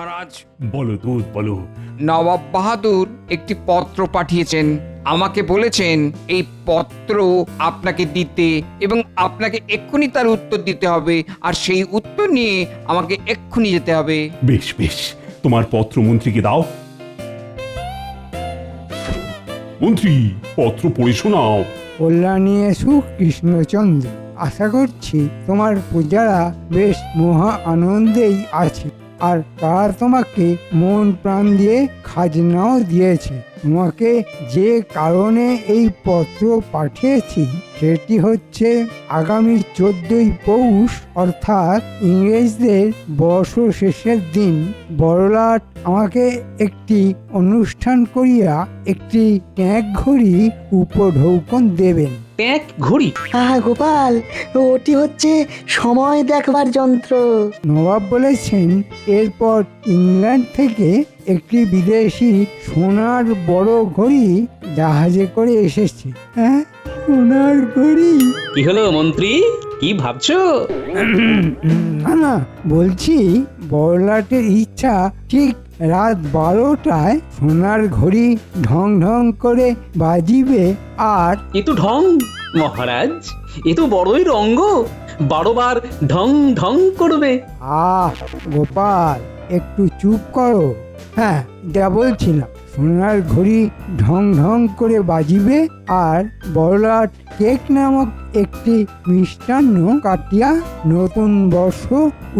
মহারাজ, বলো দূত বলো। নবাব বাহাদুর একটি পত্র পাঠিয়েছেন। আমাকে বলেছেন এই পত্র আপনাকে দিতে এবং আপনাকে এক্ষুনি তার উত্তর দিতে হবে, আর সেই উত্তর নিয়ে আমাকে এক্ষুনি যেতে হবে। বেশ বেশ, তোমার পত্র মন্ত্রীকে দাও। মন্ত্রী, পত্র পড়ে শোনাও। কল্যাণী এসু কৃষ্ণচন্দ্র, আশা করছি তোমার প্রজারা বেশ মহা আনন্দেই আছে, আর তারা তোমাকে মন প্রাণ দিয়ে খাজনাও দিয়েছে। তোমাকে যে কারণে এই পত্র পাঠিয়েছি সেটি হচ্ছে আগামী 14ই পৌষ অর্থাৎ ইংরেজদের বর্ষ শেষের দিন বড়লাট আমাকে একটি অনুষ্ঠান করিয়া একটি ট্যাঁক ঘড়ি উপঢৌকন দেবেন। ট্যাঁক ঘড়ি? হ্যাঁ গোপাল, ওটি হচ্ছে সময় দেখবার যন্ত্র। নবাব বলেছেন এরপর ইংল্যান্ড থেকে একটি বিদেশি সোনার বড় ঘড়ি জাহাজে করে এসেছে। হ্যাঁ, সোনার ঘড়ি? কি হলো মন্ত্রী, কি ভাবছো? না না, বলছি বড়লাটের ইচ্ছা ঠিক রাত 12টায় সোনার ঘড়ি ঢং ঢং করে বাজিবে। আর এ তো ঢং মহারাজ, এ তো বড়ই রঙ্গ, 12 বার ঢং ঢং করবে। আহ গোপাল, একটু চুপ করো। হ্যাঁ, যা বলছিলাম, সোনার ঘড়ি ঢং ঢং করে বাজিবে আর বড়লাট কেক নামক একটি মিষ্টান্ন কাটিয়া নতুন বর্ষ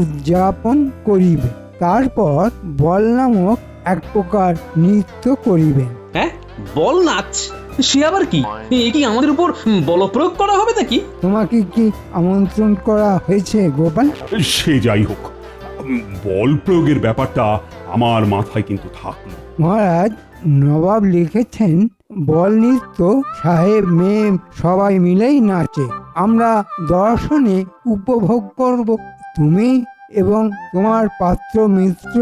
উদযাপন করিবে। তারপর বল নামক এক প্রকার নৃত্য করিবেন। হ্যাঁ, বল নাচ? সে আবার কি? এ কি আমাদের উপর বল প্রয়োগ করা হবে নাকি? তোমাকে কি আমন্ত্রণ করা হয়েছে গোপাল? সে যাই হোক, বল প্রয়োগের ব্যাপারটা আমার মাথায় কিন্তু থাকলো। মহারাজ, নবাব লিখেছেন বল নৃত্য সাহেব মেয়ে সবাই মিলেই নাচে, আমরা দর্শনে উপভোগ করব। তুমি এবং তোমার পাত্র মিত্র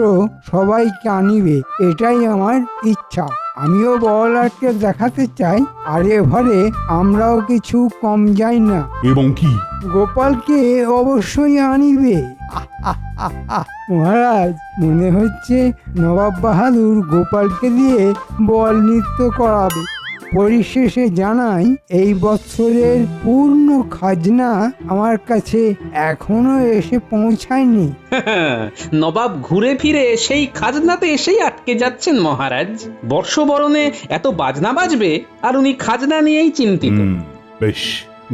সবাইকে আনিবে, এটাই আমার ইচ্ছা। আমিও বড়লাটকে দেখাতে চাই আরে ভরে আমরাও কিছু কম যাই না। এবং কি? গোপালকে অবশ্যই আনিবে। মহারাজ, মনে হচ্ছে নবাব বাহাদুর গোপালকে দিয়ে বল নৃত্য করাবে। পরিশেষে জানাই, এই বছরের পূর্ণ খাজনা আমার কাছে এখনো এসে পৌঁছায়নি। নবাব ঘুরে ফিরে সেই খাজনাতে এসেই আটকে যাচ্ছেন মহারাজ। বর্ষবরণে এত বাজনা বাজবে আর উনি খাজনা নিয়েই চিন্তিত। বেশ,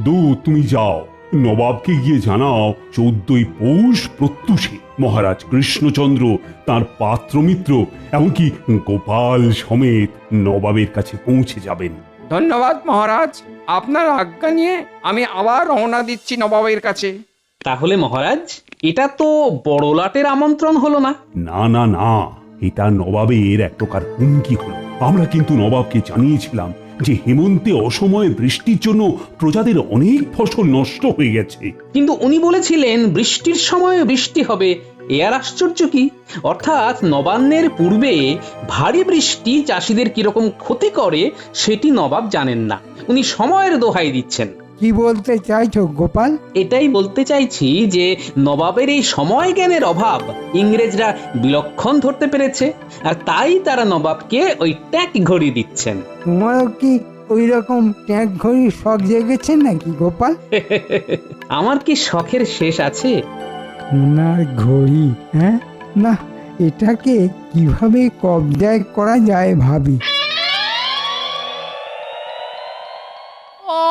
দূত তুমি যাও, নবাবকে গিয়ে জানাও 14ই পৌষ প্রত্যুষে মহারাজ কৃষ্ণচন্দ্র তার পাত্রমিত্র এমনকি গোপাল সমেত নবাবের কাছে পৌঁছে যাবেন। ধন্যবাদ মহারাজ, আপনার আজ্ঞা নিয়ে আমি আবার রওনা দিচ্ছি নবাবের কাছে। তাহলে মহারাজ, এটা তো বড়লাটের আমন্ত্রণ হলো না? না না না, এটা নবাবের এক প্রকার হুমকি হলো। আমরা কিন্তু নবাবকে জানিয়েছিলাম যে হেমন্তে অসময়ে বৃষ্টির জন্য প্রজাদের অনেক ফসল নষ্ট হয়ে গেছে। কিন্তু উনি বলেছিলেন বৃষ্টির সময় বৃষ্টি হবে। এ আর আশ্চর্য কি? অর্থাৎ নবান্নের পূর্বে ভারী বৃষ্টি চাষিদের কিরকম ক্ষতি করে সেটি নবাব জানেন না, উনি সময়ের দোহাই দিচ্ছেন। কি বলতে চাইছো গোপাল? এটাই বলতে চাইছি যে নবাবের এই সময় জ্ঞানের অভাব ইংরেজরা বিলক্ষণ ধরতে পেরেছে, আর তাই তারা নবাবকে ওই ট্যাঁক ঘড়ি দিচ্ছেন। তোমারও কি ওই রকম ট্যাঁক ঘড়ির শখ জেগেছে নাকি গোপাল? আমার কি শখের শেষ আছে? সোনার ঘড়ি? হ্যাঁ, না, এটাকে কিভাবে কবজায় করা যায় ভাবি। ও,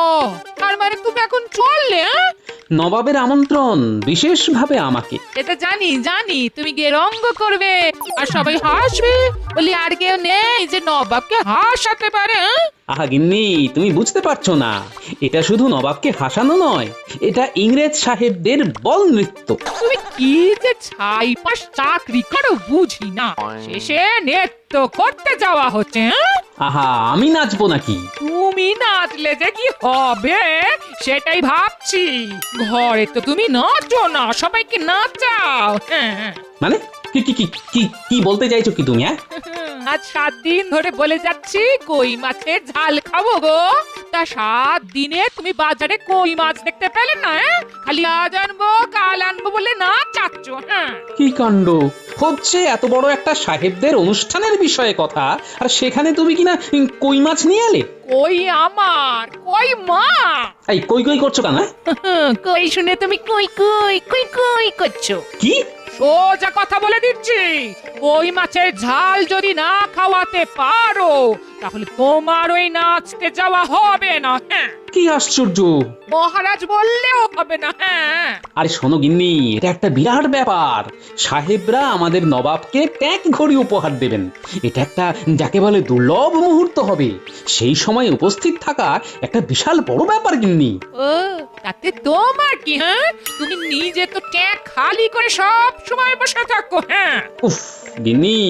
তার মানে তুমি এখন চললে? হ্যাঁ, নবাবের আমন্ত্রণ বিশেষভাবে আমাকে। এটা জানি জানি, তুমি গিয়ে রঙ্গ করবে আর সবাই হাসবে বলি আর কেউ নেই যে নবাবকে হাসাতে পারে। হ্যাঁ? আহা গিন্নি, তুমি বুঝতে পারছো না, এটা শুধু নবাবকে হাসানো নয়, এটা ইংরেজ সাহেবদের বল নৃত্য। তুমি কি যে ছাইপাশ চাকরি করো বুঝি না, শেষে নৃত্য করতে যাওয়া হচ্ছে। হ্যাঁ? আহা, আমি নাচবো নাকি? তুমি নাচলে যে কি হবে সেটাই ভাবছি। ঘরে তো তুমি নাচো না, সবাইকে নাচাও। হ্যাঁ, মানে কি কি কি কি কি বলতে চাইছো কি তুমি? হ্যাঁ, আজ 7 দিন ধরে বলে যাচ্ছি কই মাছের ঝাল খাবো গো, গোটা 7 দিনে তুমি বাজারে কই মাছ দেখতে পেলে না? খালি আজ আনবো কাল আনবো বলে না চাচ্ছ। হ্যাঁ, কি কাণ্ড হচ্ছে! এত বড় একটা সাহেবদের অনুষ্ঠানের বিষয়ে কথা, আর সেখানে তুমি কিনা কই মাছ নিয়ে এলে। কই আমার, কই মা। এই কই কই করছো কেন? কই শুনে তুমি কই কই কই কই করছো? কি? সোজা কথা বলে দিচ্ছি, কই মাছের ঝাল যদি না খাওয়াতে পারো তাহলে তোমার ওই নাচতে যাওয়া হবে না। হ্যাঁ, কি আশ্চর্য! মহারাজ বললেও হবে না। হ্যাঁ, আরে শোনো গিন্নি, এটা একটা বিরাট ব্যাপার। সাহেবরা আমাদের নবাবকে ট্যাগ ঘড়ি উপহার দেবেন। এটা একটা যাকে বলে দুর্লভ মুহূর্ত হবে। সেই সময় উপস্থিত থাকা একটা বিশাল বড় ব্যাপার গিন্নি। ও তাতে তোমার কি? হ্যাঁ, তুমি নিজে তো ট্যাগ খালি করে সব সময় বসে থাকো। হ্যাঁ, উফ গিন্নি,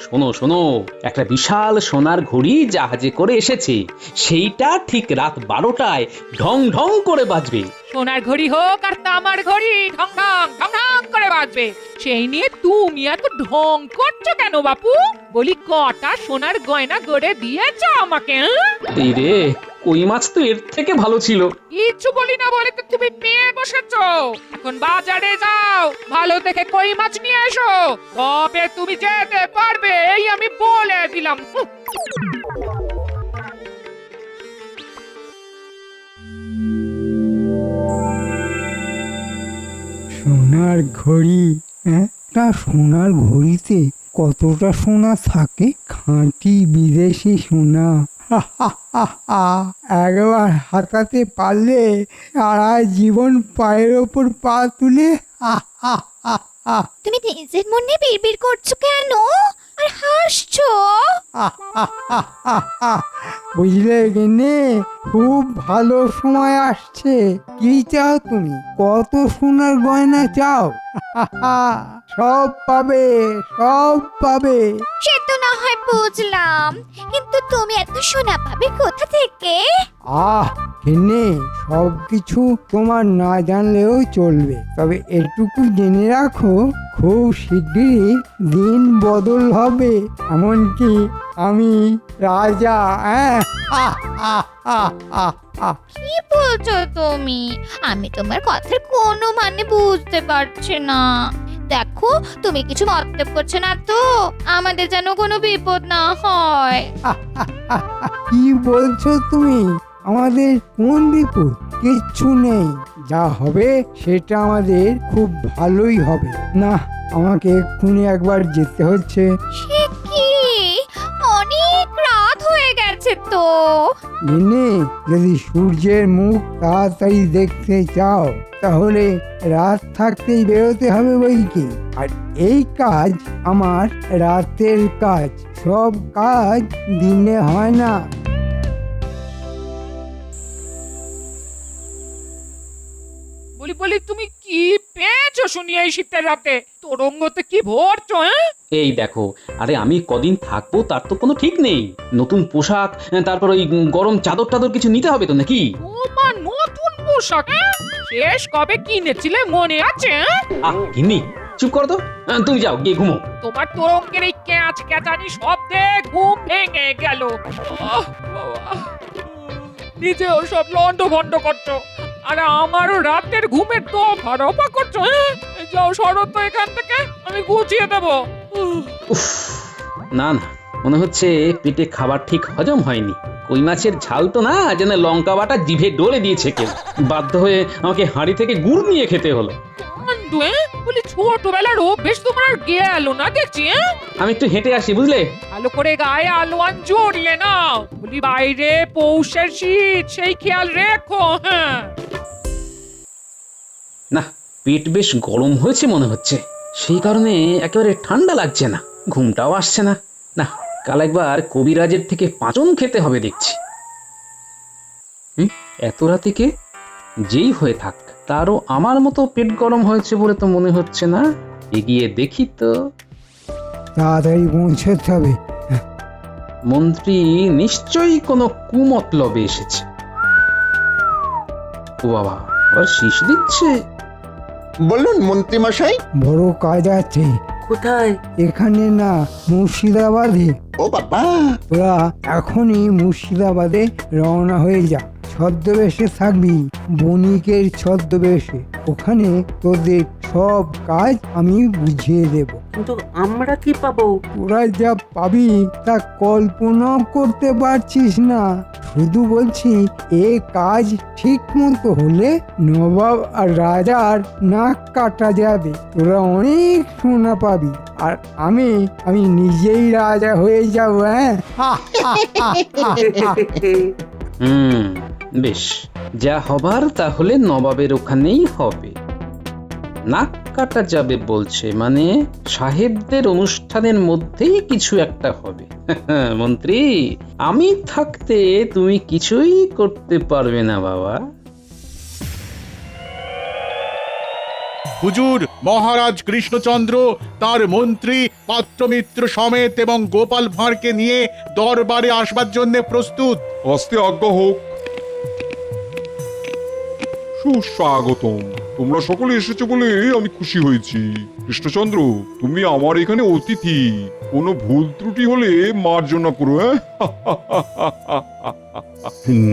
শোনো শোনো, একটা বিশাল সোনার ঘড়ি জাহাজে করে এসেছে। সেইটা ঠিক রাত 12টায় ঢং ঢং করে বাজবে। সোনার ঘড়ি হোক আর তামার ঘড়ি, ঢং ঢং ঢং ঢং করে বাজবে। সেই নিয়ে তুমি এত ঢং করছো কেন বাপু? বলি কটা সোনার গয়না গড়ে দিয়েছ আমাকে? এই রে, কই মাছ তো এর থেকে ভালো ছিল। কিচ্ছু বলি না বলে তো তুমি পেয়ে বসেছো। এখন বাজারে যাও, ভালো দেখে কই মাছ নিয়ে এসো, তবে তুমি যেতে পারবে, এই আমি বলে দিলাম। সোনার ঘড়ি, একটা সোনার ঘড়িতে কতটা সোনা থাকে? খাঁটি বিদেশি সোনা। একবার হাতাতে পারলে সারা জীবন পায়ের ওপর পা তুলে তুমি নিজের মনে বিড়বিড় করছো কেন আর হাসছো? বুঝলে গেনে, খুব ভালো সময় আসছে। কি চাও তুমি? কত সোনার গয়না চাও? সব পাবে, সব পাবে। সে তো না হয় বুঝলাম, কিন্তু তুমি এত সোনা পাবে কোথা থেকে? গেনে, সব কিছু তোমার না জানলেও চলবে, তবে এটুকু জেনে রাখো, খুব শিগগিরই দিন বদল হবে। এমনকি আমি রাজা। কি বলছো তুমি? আমি তোমার কথার কোনো মানে বুঝতে পারছি না। দেখো, তুমি কিছু মতলব করছো না তো? আমাদের যেন কোনো বিপদ না হয়। কি বলছো তুমি? আমাদের কোন বিপদ? কিচ্ছু নেই। যা হবে সেটা আমাদের খুব ভালোই হবে। না, আমাকে এক্ষুনি একবার যেতে হচ্ছে। সে কি? অনেক রাত হয়ে গেছে তো। গিন্নি, যদি সূর্যের মুখ তাড়াতাড়ি দেখতে চাও তাহলে রাত থাকতেই বেরোতে হবে বই কি। আর এই কাজ আমার রাতের কাজ, সব কাজ দিনে হয় না। বলি বলি তুমি কি পেয়েছো শুনি এই শীতের রাতে? তোরঙ্গতে কি ভরছো? হ্যাঁ, এই দেখো, আরে আমি কদিন থাকবো তার তো কোনো ঠিক নেই। নতুন পোশাক, তারপর ওই গরম চাদর টাদর কিছু নিতে হবে তো নাকি? তোমার নতুন পোশাক? হ্যাঁ? শেষ কবে কিনেছিলে মনে আছে? হ্যাঁ? গিন্নি চুপ করো তো, তুমি যাও গিয়ে ঘুমো। তোমার তোরঙ্গের এই ক্যাচ ক্যাচানি শব্দে ঘুম ভেঙে গেল। নিজেও সব লন্ড ভন্ড করছো, আর আমারও রাতের ঘুমের তো ভারপা করছো। হ্যাঁ, যাও সরো তো এখান থেকে, আমি গুছিয়ে দেবো। উফ, না না, মনে হচ্ছে পেটে খাবার ঠিক হজম হয়নি। কই মাছের ঝাল তো না, যেন লঙ্কা বাটা জিভে ডলে দিয়েছে কেউ। বাধ্য হয়ে আমাকে হাঁড়ি থেকে গুড় নিয়ে খেতে হলো। কাণ্ড, বলি ছোটবেলার অভ্যেস তোমার আর গেল না দেখছি। আমি একটু হেঁটে আসি, বুঝলে? ভালো করে গায়ে আলোয়ান জড়িয়ে নাও। বলি বাইরে পৌষের শীত, সেই খেয়াল রেখো। হ্যাঁ, না, পেট বেশ গরম হয়েছে মনে হচ্ছে, সেই কারণে একেবারে ঠান্ডা লাগছে না, ঘুমটাও আসছে না। না, কাল একবার কবিরাজের থেকে পাঁচন খেতে হবে দেখছি। এত রাতে কে? যেই হয়ে থাক, তারও আমার মতো পেট গরম হয়েছে বলে তো মনে হচ্ছে না। এগিয়ে দেখি তো। তাড়াতাড়ি পৌঁছতে হবে। মন্ত্রী নিশ্চয়ই কোনো কুমতলবে এসেছে। ও বাবা, আবার শীষ দিচ্ছে। বলুন মন্ত্রী মশাই। বড় কাজ আছে। কোথায়? এখানে না, মুর্শিদাবাদে। ও বাবা, তোরা এখনই মুর্শিদাবাদে রওনা হয়ে যা। ছদ্মবেশে থাকবি, বণিকের ছদ্মবেশে। ওখানে তোদের সব কাজ আমি বুঝিয়ে দেব। কিন্তু আমরা কি পাবো? তোরা যা পাবি তা কল্পনাও করতে পারছিস না। শুধু বলছি, এ কাজ ঠিক মতো হলে নবাব আর রাজার নাক কাটা যাবে। তোরা অনেক সোনা পাবি, আর আমি নিজেই রাজা হয়ে যাব। হ্যাঁ, বেশ, যা হবার তাহলে নবাবের ওখানেই হবে। নাক কাটা যাবে বলছে, মানে সাহেবদের অনুষ্ঠানের মধ্যেই কিছু একটা হবে। মন্ত্রী, আমি থাকতে তুমি কিছুই করতে পারবে না বাবা। হুজুর, মহারাজ কৃষ্ণচন্দ্র তার মন্ত্রী পাত্রমিত্র সমেত এবং গোপাল ভাঁড়কে নিয়ে দরবারে আসবার জন্য প্রস্তুত। আস্তে আজ্ঞা হোক। সুস্বাগতম। তোমরা সকলে এসেছো বলে আমি খুশি হয়েছি। কৃষ্ণচন্দ্র, তুমি আমার এখানে অতিথি। কোনো ভুল ত্রুটি হলে মার্জনা করো। হ্যাঁ,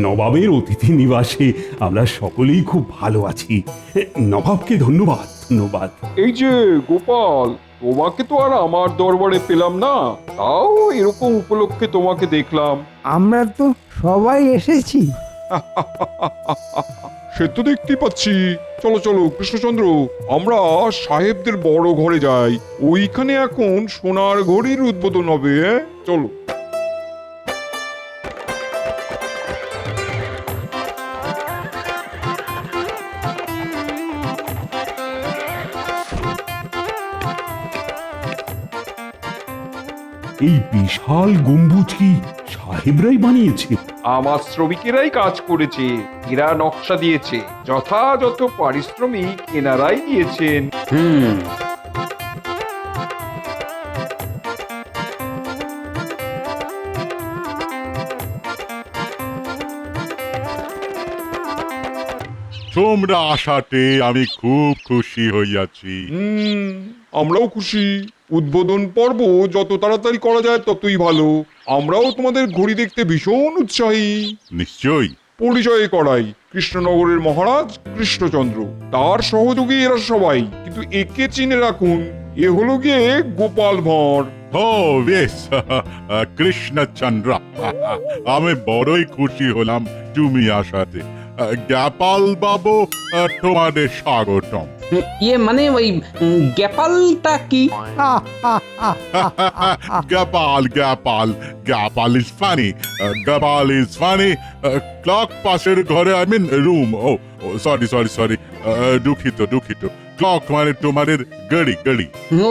নবাবের অতিথি নিবাসে আমরা সকলেই খুব ভালো আছি। নবাবকে ধন্যবাদ, ধন্যবাদ। এই যে গোপাল, তোমাকে তো আর আমার দরবারে পেলাম না, তাও এরকম উপলক্ষে তোমাকে দেখলাম। আমরা তো সবাই এসেছি। সে তো দেখতেই পাচ্ছি। চলো চলো কৃষ্ণচন্দ্র, আমরা সাহেবদের বড় ঘরে যাই। ওইখানে এখন সোনার ঘড়ির উদ্বোধন হবে। চলো। এই বিশাল গম্বুজ কি সাহেবরাই বানিয়েছে? আমার শ্রমিকেরাই কাজ করেছে, এরা নকশা দিয়েছে, যথাযথ পারিশ্রমিক এনারাই দিয়েছেন। তোমরা আসাতে আমি খুব খুশি হইয়াছি। আমরাও খুশি। উদ্বোধন পর্ব যত তাড়াতাড়ি করা যায় ততই ভালো। আমরাও তোমাদের ঘড়ি দেখতে ভীষণ উৎসাহী। নিশ্চয়ই। পরিচয় করাই, কৃষ্ণনগরের মহারাজ কৃষ্ণচন্দ্র, তার সহযোগী এরা সবাই। কিন্তু একে চিনে রাখুন, এ হলো গিয়ে গোপাল ভাঁড়। ও বেশ, কৃষ্ণচন্দ্র, আমি বড়ই খুশি হলাম তুমি আসাতে। গোপাল বাবু, তোমাদের স্বাগতম। ইয়ে মানে ওই গ্যাপালটা কি? Gopal Gopal Gopal is funny. Gopal is funny. Clock পাশের ঘরে, আই মিন রুম। ও সরি সরি সরি, দুঃখিত দুঃখিত। ক্লক মানে তোমাদের ঘড়ি ঘড়ি। ও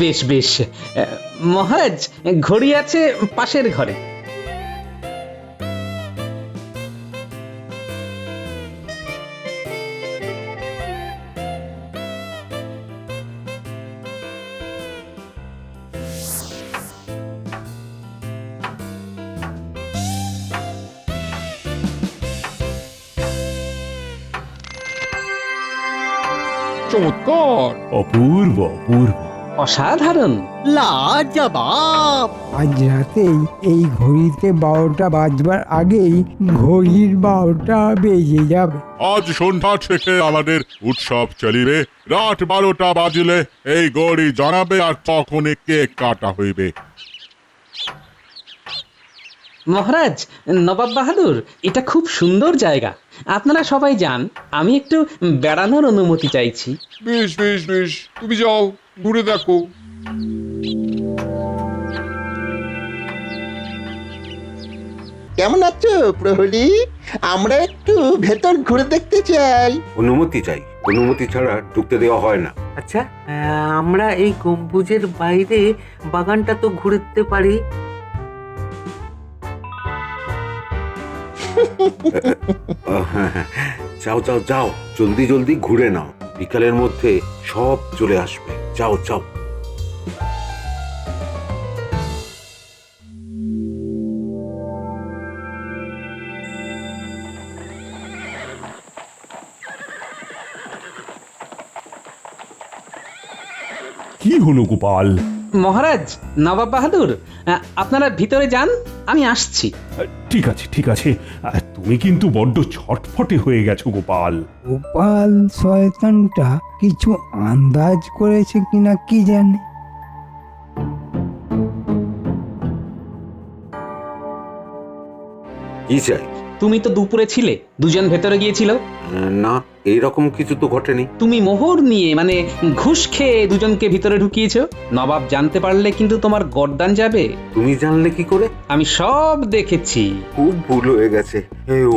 বেশ বেশ। মহারাজ, ঘড়ি আছে পাশের ঘরে। চমৎকার, অপূর্ব অপূর্ব। অসাধারণ। লাজবাব। আজ রাতেই এই ঘড়িতে 12টা বাজবার আগেই ঘড়ির 12টা বেজে যাবে। আজ সন্ধ্যা থেকে আমাদের উৎসব চলিবে। রাত 12টা বাজিলে এই গড়ি জানাবে, আর তখনই কেক কাটা হইবে। মহারাজ, নবাব বাহাদুর, এটা খুব সুন্দর জায়গা। আপনারা সবাই যান, আমি একটু বেড়ানোর অনুমতি চাইছি। বেশ বেশ বেশ, তুমি যাও, ঘুরে দেখো। কেমন আছো প্রহরী? আমরা একটু ভেতর ঘুরে দেখতে চাই। অনুমতি চাই, অনুমতি ছাড়া ঢুকতে দেওয়া হয় না। আচ্ছা, আমরা এই গম্বুজের বাইরে বাগানটা তো ঘুরতে পারি। যাও যাও যাও, জলদি জলদি ঘুরে নাও, বিকালের মধ্যে সব চলে আসবে। যাও যাও। কি হলো গোপাল? মহারাজ, নবাব বাহাদুর, আপনারা ভিতরে যান, আমি আসছি। ঠিক আছে ঠিক আছে, তুমি কিন্তু বড্ড ছটফটে হয়ে গেছো গোপাল। গোপাল শয়তানটা কিছু আন্দাজ করেছে কিনা কি জানে। কি চাই? তুমি তো দুপুরে ছিলে, দুজন ভেতরে গিয়েছিল। না, এইরকম কিছু তো ঘটেনি। তুমি মোহর নিয়ে মানে ঘুষ খেয়ে দুজনকে ভিতরে ঢুকিয়েছো। নবাব জানতে পারলে কিন্তু তোমার গর্দান যাবে। তুমি জানলে কি করে? আমি সব দেখেছি। খুব ভুল হয়ে গেছে।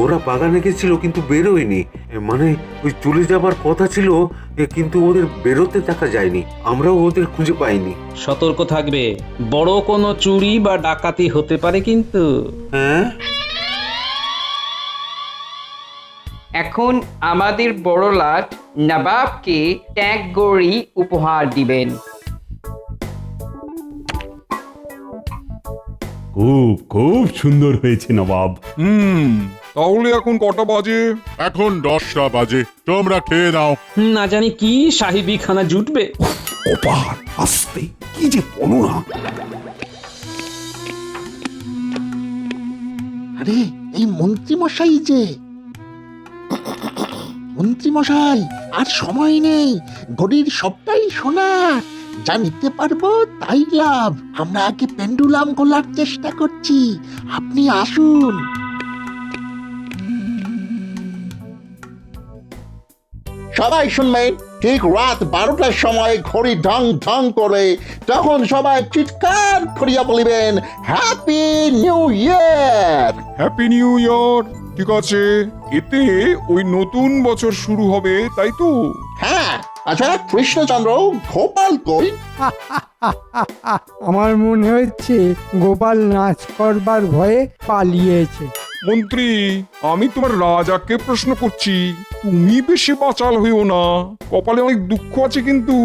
ওরা বাগানে গেছিল কিন্তু বেরোয়নি। মানে ওই চলে যাবার কথা ছিল, কিন্তু ওদের বেরোতে দেখা যায়নি। আমরাও ওদের খুঁজে পাইনি। সতর্ক থাকবে, বড় কোনো চুরি বা ডাকাতি হতে পারে কিন্তু। হ্যাঁ, এখন আমাদের বড় লাট নবাবকে ট্যাগ গড়ি উপহার দিবেন। খুব খুব সুন্দর হয়েছে নবাব। তাহলে এখন কটা বাজে? এখন 10টা বাজে, তোমরা খেয়ে নাও। না জানি কি সাহিবি খানা জুটবে। গোপাল আস্তে, কি যে বলো না। আরে এই মন্ত্রী মশাই যে, মন্ত্রী মশাই আর সময় নেই, ঘড়ির সবটাই সোনার, যা নিতে পারবো তাই লাভ। আমরা আগে পেন্ডুলাম খোলার চেষ্টা করছি, আপনি আসুন। সবাই শুনবেন, ঠিক রাত 12টার সময় ঘড়ি ঢং ঢং করে, তখন সবাই চিৎকার করিয়া বলিবেন, happy new year. Happy new year. ঠিক আছে, এতে ওই নতুন বছর শুরু হবে, তাই তো? হ্যাঁ, আচ্ছা কৃষ্ণচন্দ্র, গোপাল কই? আমার মনে হচ্ছে গোপাল নাচ করবার ভয়ে পালিয়েছে। মন্ত্রী, আমি তোমার রাজাকে প্রশ্ন করছি, তুমি বেশি বাচাল হইও না, কপালে অনেক দুঃখ আছে কিন্তু।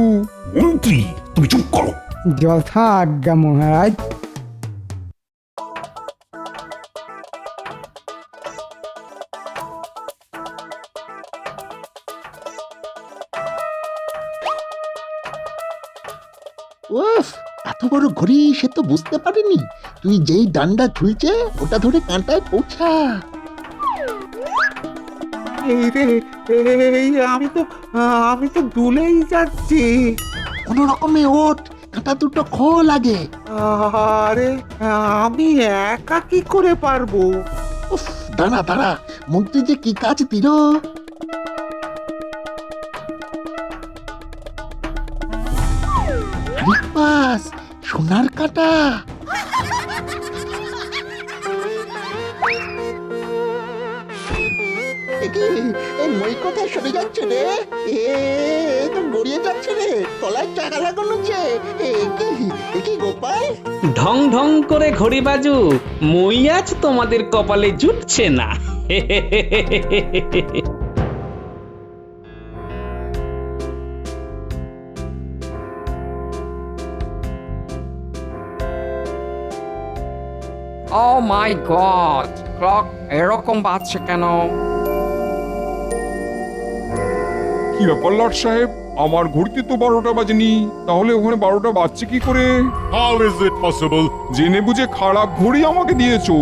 মন্ত্রী তুমি চুপ করো। যথা আজ্ঞা মহারাজ। উফ, এত বড় ঘড়ি সে তো বুঝতে পারেনি। তুই যেই ডান্ডা ঝুলছে ওটা ধরে কাঁটায় পৌঁছা। আমি তো দুলেই যাচ্ছি। কোন রকমে ওঠ, কাঁটা দুটো খোল আগে। আরে আমি একা কি করে পারবো? উফ, দাঁড়া দাঁড়া, মন্ত্রী যে কি কাজ দিল। বাস, সোনার কাঁটা। মই কোথায় সরে যাচ্ছে রে? তো গড়িয়ে যাচ্ছে রে, তলায় চাকা লাগানো যে। কি গোপাল? ঢং ঢং করে ঘড়ি বাজু, মই আজ তোমাদের কপালে জুটছে না। ও মাই গড, ক্লক এরকম বাজছে কেন? কি ব্যাপার লাট সাহেব, আমার ঘড়িতে তো 12টা বাজেনি, তাহলে ওখানে 12টা বাজছে কি করে? How is it possible? জেনে বুঝে খারাপ ঘড়ি আমাকে দিয়েছো,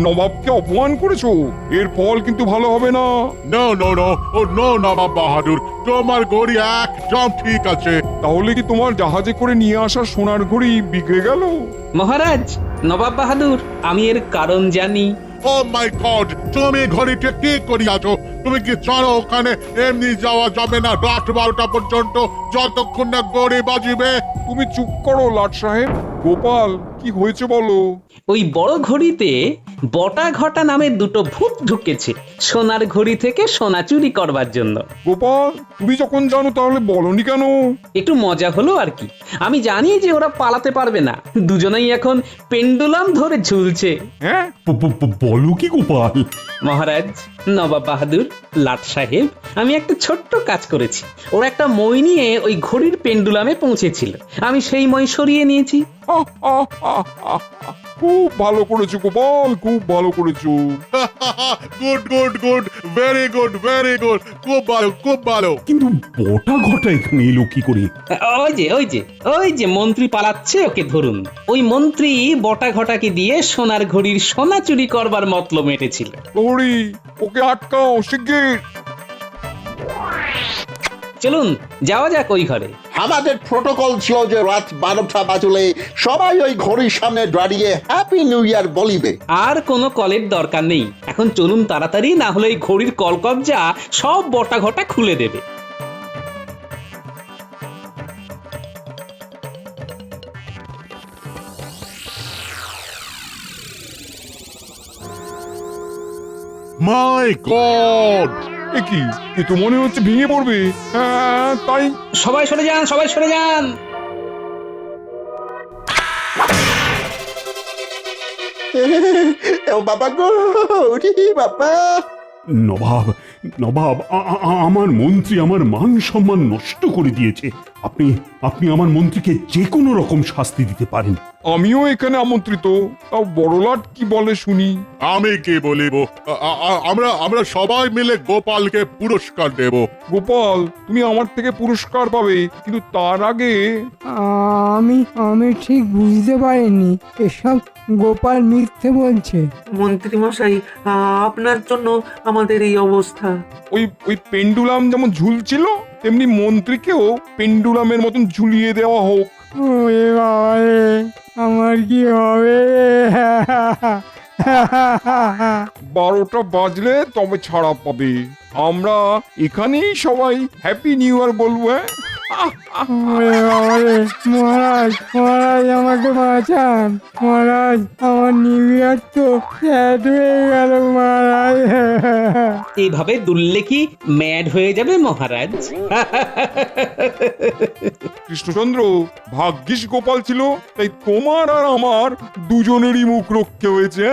নবাবকে অপমান করেছো, এর ফল কিন্তু ভালো হবে না। No, no, no. Oh, no, নবাব বাহাদুর, তোমার ঘড়ি একদম ঠিক আছে। তাহলে কি তোমার জাহাজে করে নিয়ে আসা সোনার ঘড়ি বিগড়ে গেল? মহারাজ, নবাব বাহাদুর, আমি এর কারণ জানি। ও মাই গড, তুমি ঘড়িটা কি করিয়াছো? তুমি কি জানো ওখানে এমনি যাওয়া যাবে না রাত 12টা পর্যন্ত, যতক্ষণ না ঘড়ি বাজিবে? তুমি চুপ করো লাট সাহেব। গোপাল, কি হয়েছে বলো? ওই বড় ঘড়িতে বটা ঘটা নামে দুটো ভূত ঢুকেছে সোনার ঘড়ি থেকে সোনা চুরি করবার জন্য। গোপাল, তুমি যখন জানো তাহলে বলনি কেন? একটু মজা হলো আর কি। আমি জানি যে ওরা পালাতে পারবে না, দুজনেই এখন পেন্ডুলাম ধরে ঝুলছে। হ্যাঁ, বলো কি গোপাল? মহারাজ, নবাব বাহাদুর, লাট সাহেব, আমি একটা ছোট্ট কাজ করেছি। ওরা একটা মই নিয়ে ওই ঘড়ির পেন্ডুলামে পৌঁছেছিল, আমি সেই মই সরিয়ে নিয়েছি। খুব ভালো করেছো গোপাল, খুব ভালো করেছো। Good good good, very good very good, খুব ভালো খুব ভালো। কিন্তু বটা ঘটা এখানে এলো কি করে? ওই যে মন্ত্রী পালাচ্ছে, ওকে ধরুন। ওই মন্ত্রী বটা ঘটাকে দিয়ে সোনার ঘড়ির সোনা চুরি করবার মতলব মেটেছিল। প্রহরী, ওকে আটকাও শিগগির। চলুন যাওয়া যাক ওই ঘরে। আমাদের প্রোটোকল ছিল যে রাত 12টা বাজলে সবাই ওই ঘড়ির সামনে দাঁড়িয়ে হ্যাপি নিউ ইয়ার বলিবে। আর কোনো কলের দরকার নেই, এখন চলুন তাড়াতাড়ি, না হলে এই ঘড়ির কলকবজা সব বটা ঘটা খুলে দেবে। মাই গড! এ কি, এ তো মনে হচ্ছে ভেঙে পড়বে। হ্যাঁ তাই। সবাই সরে যান, সবাই সরে যান। ও বাবা গো, ওরে বাবা! নবাব, নবাব, আমার মন্ত্রী আমার মান সম্মান নষ্ট করে দিয়েছে। আপনি আপনি আমার মন্ত্রীকে যে কোনো রকম শাস্তি দিতে পারেন। আমিও এখানে আমন্ত্রিত, তাও বড়লাট কি বলে শুনি। আমি কি বলিব? আমরা আমরা সবাই মিলে গোপালকে পুরস্কার দেব। গোপাল, তুমি আমার থেকে পুরস্কার পাবে, কিন্তু তার আগে আমি আমি ঠিক বুঝতে পারিনি, এসব গোপাল মিথ্যে বলছে। মন্ত্রী মশাই, আপনার জন্য আমাদের এই অবস্থা। ওই পেন্ডুলাম যেমন ঝুলছিল, তেমনি মন্ত্রীকেও পেন্ডুলামের মতন ঝুলিয়ে দেওয়া হোক। ওরে বাবা রে, আমার কি হবে? 12টা বাজলে তবে ছাড়া পাবে। আমরা এখানেই সবাই হ্যাপি নিউ ইয়ার বলবো। ওরে বাবা রে, মহারাজ মহারাজ আমাকে বাঁচান মহারাজ, আমার নিউ ইয়ার তো শেষ হয়ে গেল মহারাজ। এইভাবে দুললে কি ম্যাড হয়ে যাবে মহারাজ? কৃষ্ণচন্দ্র, ভাগ্যিস গোপাল ছিল, তাই তোমার আর আমার দুজনেরই মুখ রক্ষে হয়েছে।